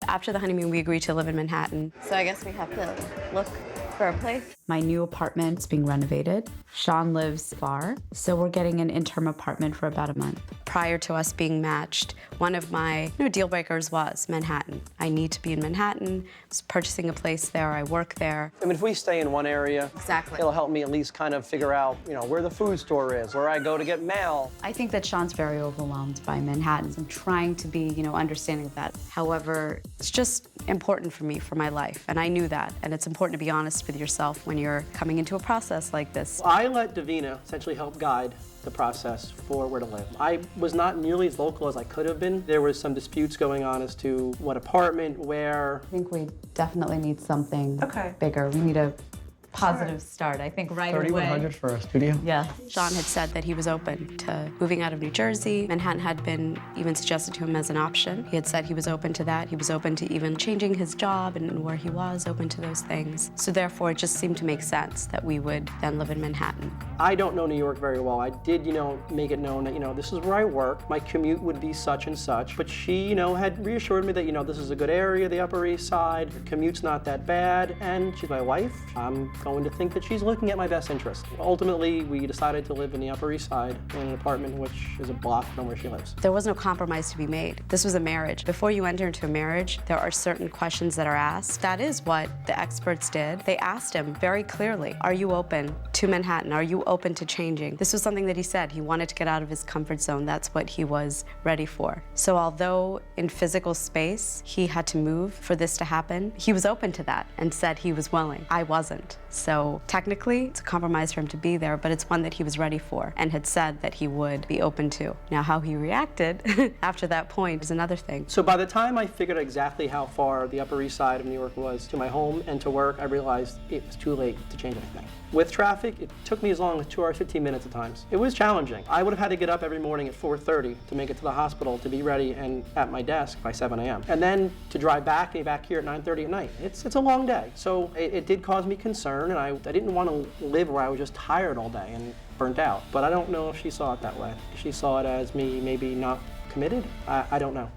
After the honeymoon, we agreed to live in Manhattan. So I guess we have to look for a place. My new apartment's being renovated. Sean lives far, so we're getting an interim apartment for about a month. Prior to us being matched, one of my deal breakers was Manhattan. I need to be in Manhattan. I was purchasing a place there. I work there. I mean, if we stay in one area, Exactly. it'll help me at least kind of figure out, where the food store is, where I go to get mail. I think that Sean's very overwhelmed by Manhattan. I'm trying to be, understanding of that. However, it's just important for me, for my life, and I knew that. And it's important to be honest with yourself when you're coming into a process like this. I let Davina essentially help guide the process for where to live. I was not nearly as local as I could have been. There was some disputes going on as to what apartment, where. I think we definitely need something bigger. We need a positive start, I think, right away. 3,100 for a studio? Yeah. Sean had said that he was open to moving out of New Jersey. Manhattan had been even suggested to him as an option. He had said he was open to that. He was open to even changing his job and where he was, open to those things. So therefore, it just seemed to make sense that we would then live in Manhattan. I don't know New York very well. I did, make it known that, this is where I work. My commute would be such and such. But she, had reassured me that, this is a good area, the Upper East Side. The commute's not that bad. And she's my wife. I'm going to think that she's looking at my best interest. Ultimately, we decided to live in the Upper East Side in an apartment which is a block from where she lives. There was no compromise to be made. This was a marriage. Before you enter into a marriage, there are certain questions that are asked. That is what the experts did. They asked him very clearly, are you open to Manhattan? Are you open to changing? This was something that he said. He wanted to get out of his comfort zone. That's what he was ready for. So although in physical space, he had to move for this to happen, he was open to that and said he was willing. I wasn't. So technically, it's a compromise for him to be there, but it's one that he was ready for and had said that he would be open to. Now, how he reacted after that point is another thing. So by the time I figured exactly how far the Upper East Side of New York was to my home and to work, I realized it was too late to change anything. With traffic, it took me as long as 2 hours, 15 minutes at times. It was challenging. I would have had to get up every morning at 4:30 to make it to the hospital to be ready and at my desk by 7 a.m. And then to drive back here at 9:30 at night. It's a long day. So it did cause me concern, and I didn't want to live where I was just tired all day and burnt out. But I don't know if she saw it that way. She saw it as me maybe not committed. I don't know.